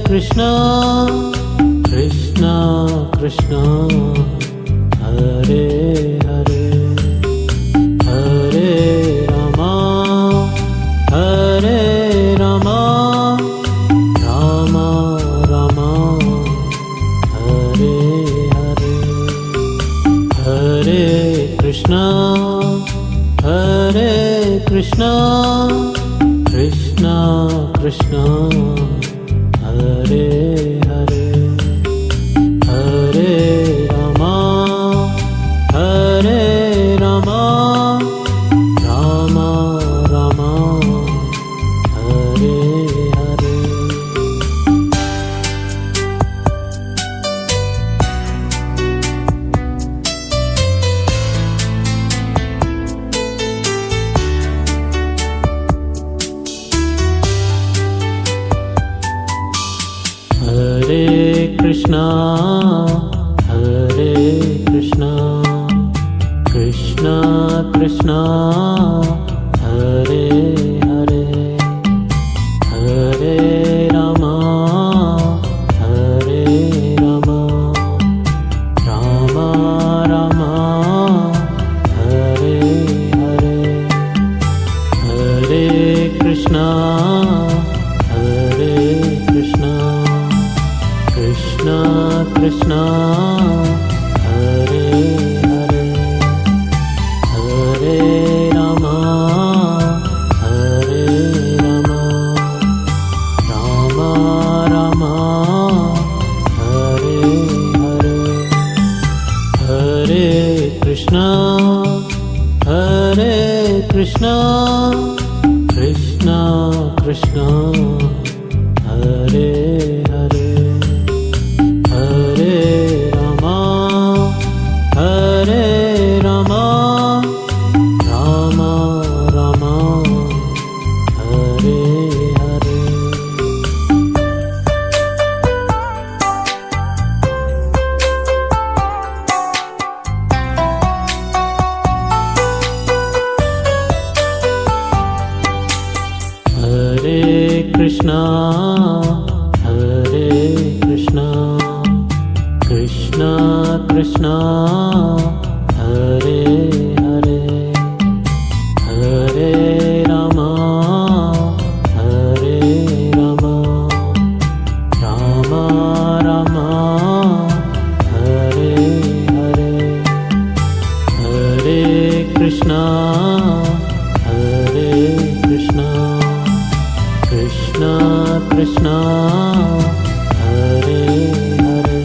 Krishna Krishna Krishna Hare Hare Hare Rama Rama Rama Hare Hare Hare Krishna Krishna Krishna Hare Hare Hare Rama Rama Rama Hare Hare Hare Krishna Krishna Krishna Hare Hare Hare Rama Rama Rama Hare Hare Hare Krishna Krishna Krishna Hare Hare Hare Rama Rama Rama Hare Hare Hare Krishna Krishna Krishna Hare Hare Hare Rama Rama Rama Hare Hare Hare Krishna Krishna Krishna Hare Hare Hare Rama Rama Rama Hare Hare Hare Krishna Krishna Krishna Hare Hare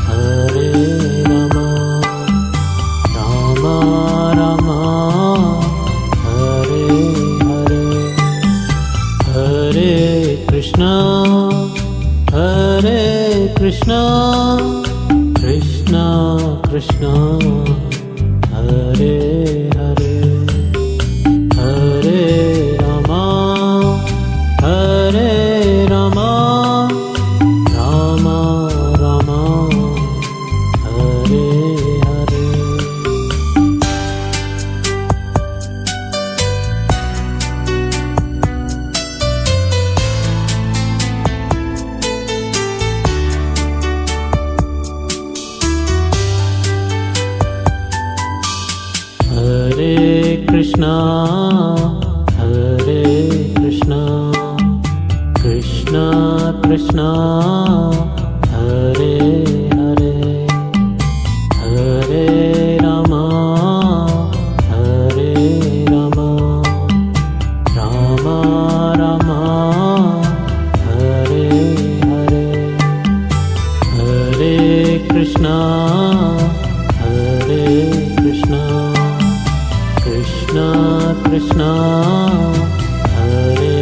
Hare Rama Rama Rama Hare Hare Hare Krishna Krishna Krishna Hare Hare Hare Rama Rama Rama Hare Hare Hare Krishna Krishna Krishna Hare Hare Hare Rama Rama Rama Hare Hare Hare Krishna Krishna Hare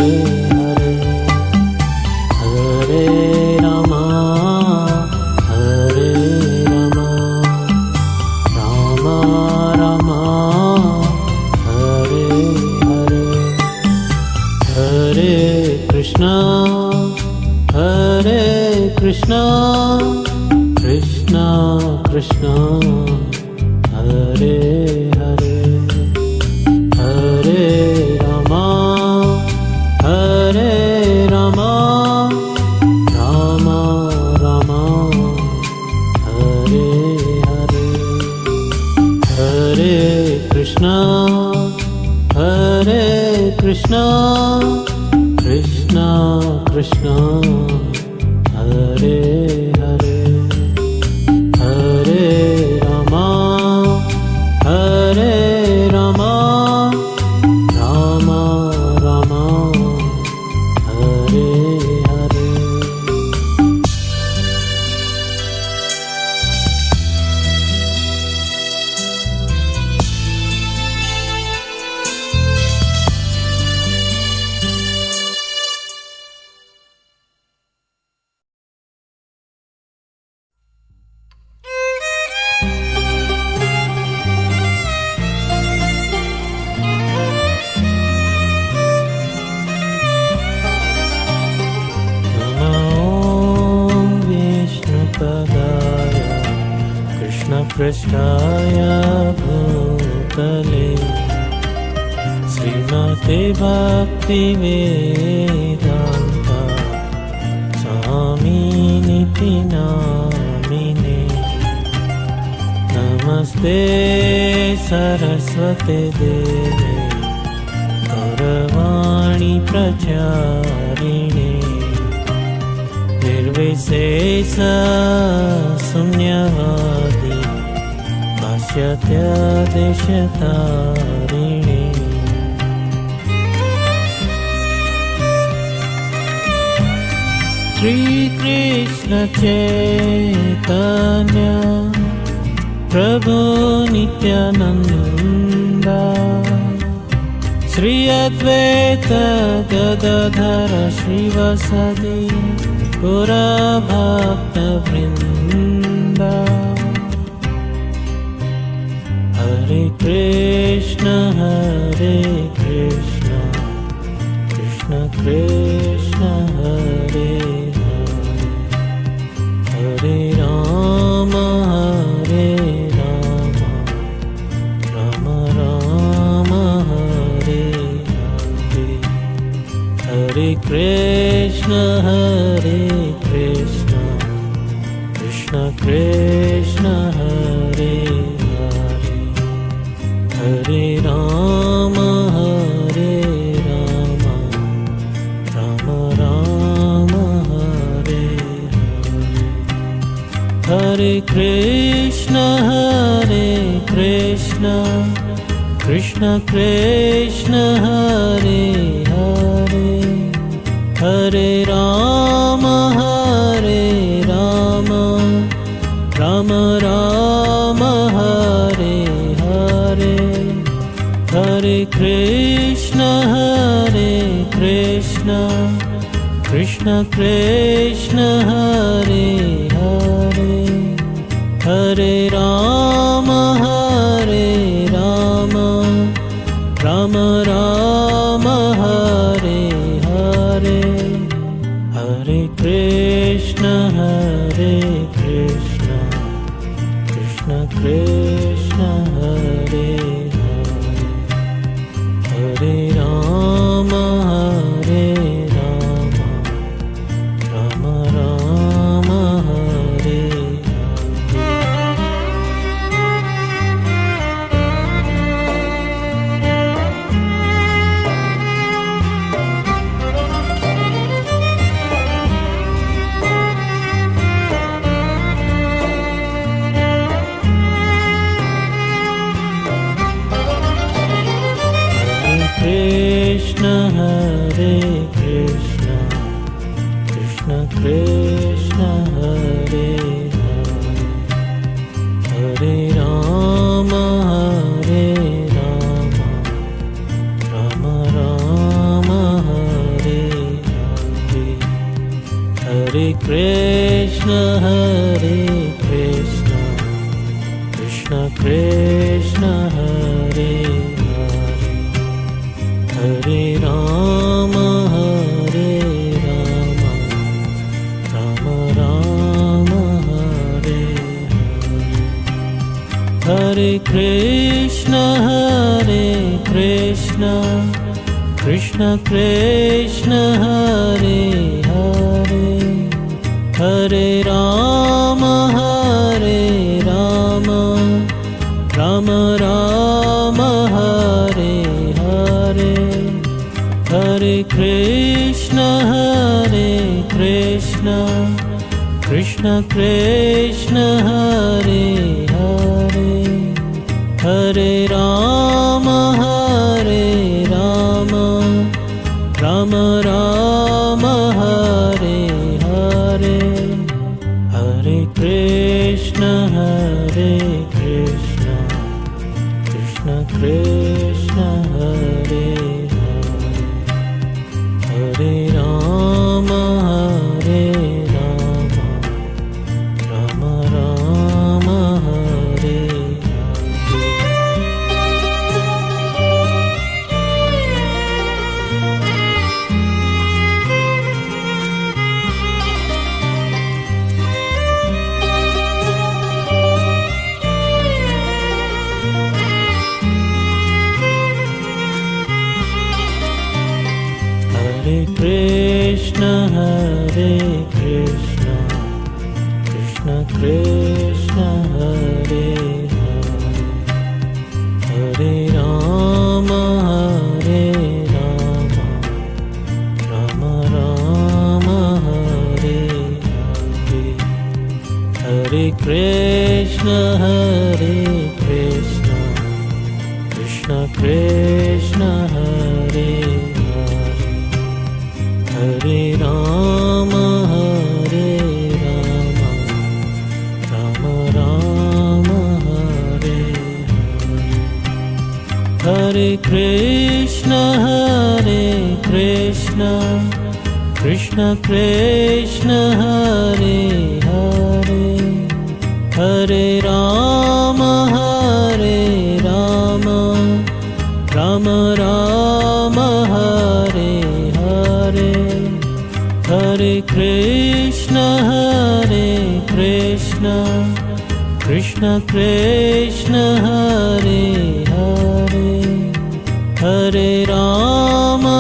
Hare Hare Rama Rama Hare Hare Hare Krishna Krishna Krishna Hare Hare Krishna Krishna Krishna Hare Hare Hare Rama Hare Rama Rama Rama Hare Hare कृष्णपृष्ठाय भूतले श्रीमते भक्तिवेदान्ता स्वामिनिति नामिने नमस्ते सरस्वते देवे गौरवाणी प्रचारिणे निर्विशेष शून्यवादी पाश्चात्यदेशतारिणे श्रीकृष्ण चैतन्य प्रभु नित्यानन्द श्री अद्वैत गदाधर श्रीवासदि गौरभक्तवृन्द हरे कृष्ण कृष्ण कृष्ण हरे हरे हरे राम राम राम हरे हरे हरे कृष्ण कृष्ण कृष्ण हरे हरे हरे राम राम राम हरे हरे हरे कृष्ण कृष्ण कृष्ण हरे हरे हरे राम राम राम हरे हरे हरे कृष्ण कृष्ण कृष्ण हरे हरे हरे राम राम राम हरे हरे हरे कृष्ण कृष्ण कृष्ण हरे हरे हरे राम राम राम हरे Krishna Krishna Krishna Hare Hare Hare Ram Ram Ram Hare Hare Hare Krishna Krishna Krishna Hare Hare Hare Ram Ram Ram Hare Hare Hare Krishna Krishna Krishna Hare Hare Hare Ram Ram Ram Hare Hare Hare Krishna, Krishna Krishna, Hare Hare, Hare Rama, Rama Rama, Hare Hare, Hare Krishna, Krishna Krishna, Hare Hare, Hare Rama, Rama Rama, Hare Hare Krishna, Krishna Krishna, Hare Hare, Hare Rama, Rama Rama, Hare Hare, Hare Krishna, Krishna Krishna, Hare Hare, Hare Rama, Rama Rama, Hare Hare, Hare Krishna, Krishna Krishna, Hare Hare, Hare Rama, Rama Rama, Hare Hare, Hare Krishna, Krishna Krishna, Hare Hare, Hare Rama,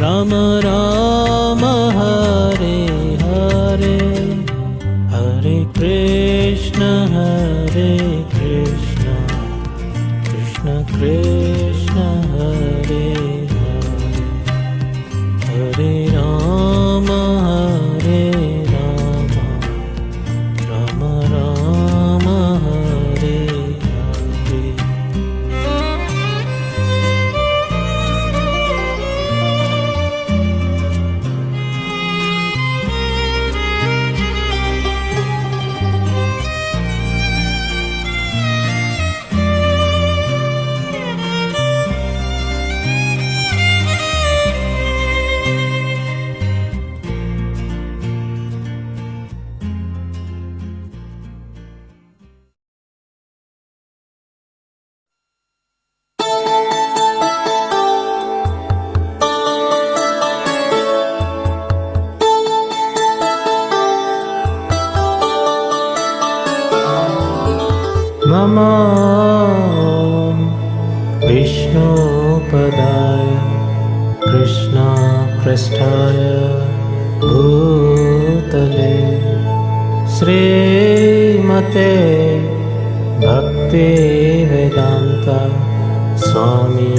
Rama Rama, Hare Hare, Hare Krishna, Krishna Krishna, Hare Hare, Hare Rama, Rama Rama, Hare Hare. Namo Vishnupadaya Krishna Prasthaya Bhutale Srimate Bhakti Vedanta Swami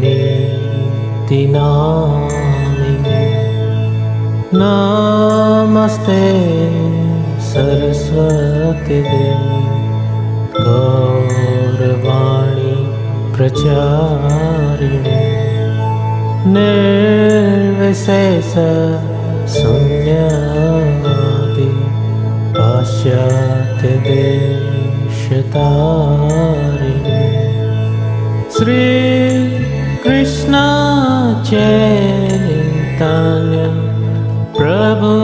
Niti Namine Namaste Saraswati Devi Gaurvani Pracharine Nirvisesa Sunyavadi Pasyate Deshatarine Sri Krishna Chaitanya Prabhu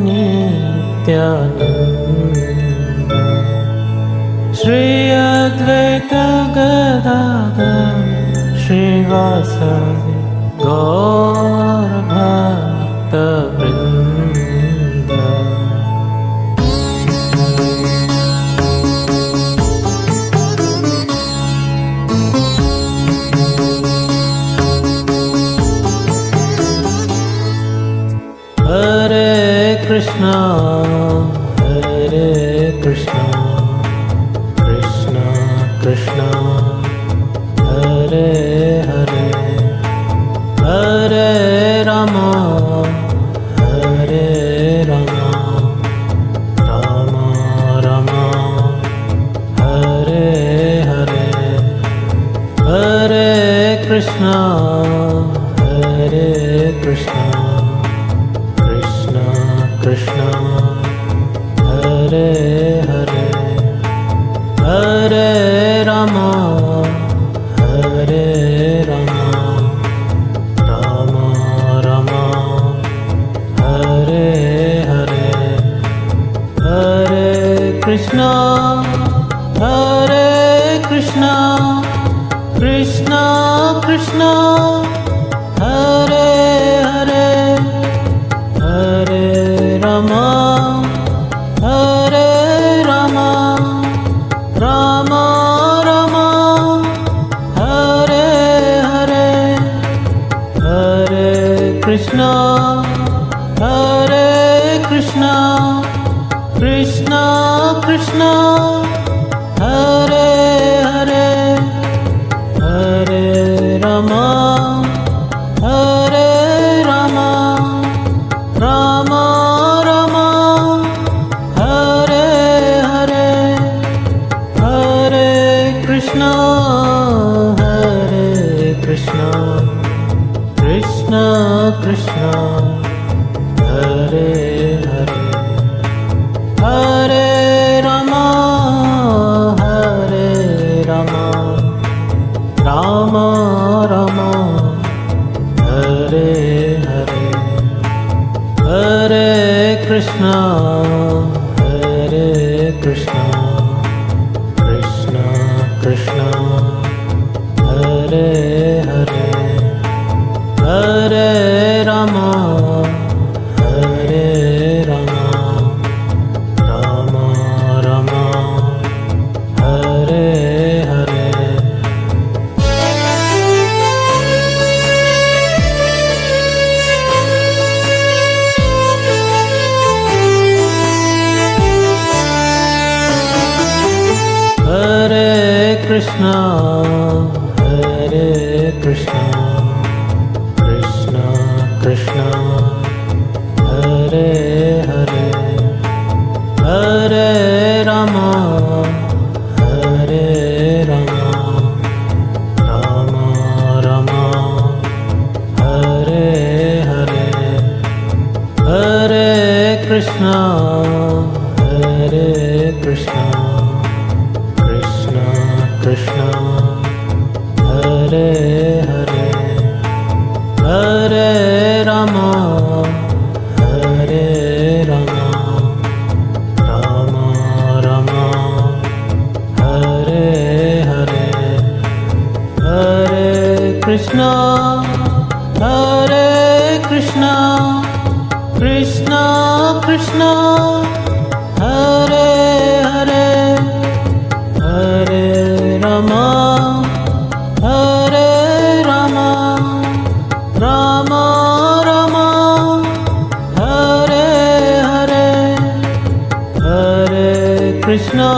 Nityananda Shri Advaita Gadadhar Srivasadi Gaur Bhakta Vrinda. Hare Krishna, Krishna Krishna, Hare Hare Hare Hare Rama Hare Rama Rama Rama Hare Hare Hare Krishna Hare Krishna Krishna Krishna Hare Hare Hare Rama Hare Rama Rama Rama Hare Hare Hare Krishna Hare Krishna Krishna Krishna Hare Hare Hare Rama Hare Rama Rama Rama Hare Hare Hare Krishna Hare Krishna Krishna Krishna Hare Hare Hare Rama Hare Rama Rama Rama Hare Hare Hare Krishna Hare Krishna Krishna Krishna Hare Hare Hare Rama Hare Rama Rama Rama Hare Hare Hare Krishna Hare Krishna Krishna Krishna Hare Hare Hare Rama Hare Rama Rama Rama Hare Hare Hare Krishna Hare Krishna Krishna Krishna Hare Hare Hare Rama Hare Rama Rama Rama Hare Hare Hare Krishna Hare Krishna Krishna Krishna Hare Hare Hare Rama Hare Rama Rama Rama Hare Hare Hare Krishna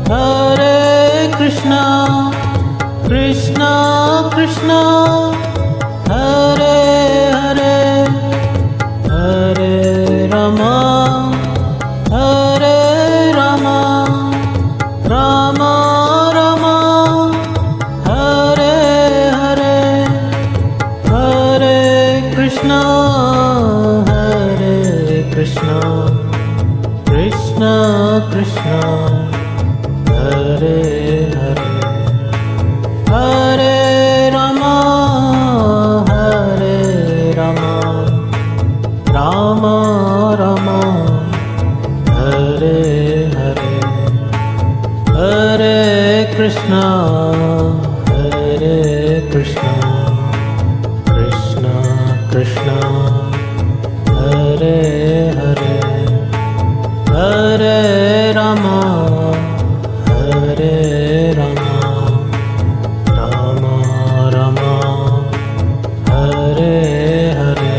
Hare Krishna Krishna Krishna Hare Hare Hare Rama Hare Rama Rama Rama Hare Hare Hare Krishna Hare Krishna Krishna Krishna Hare Hare Hare Rama Hare Rama Rama Rama Hare Hare Hare Krishna Hare Krishna Krishna Krishna Hare Hare Hare Rama Hare Rama Rama Rama Hare Hare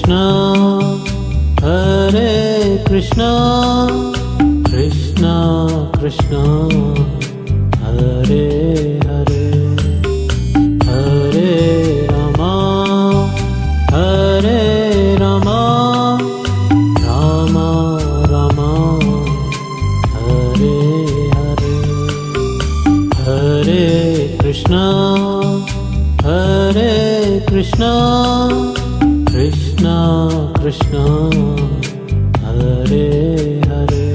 Krishna हरे कृष्ण कृष्ण कृष्ण हरे हरे हरे रामा राम राम हरे हरे हरे कृष्ण कृष्ण कृष्ण हरे हरे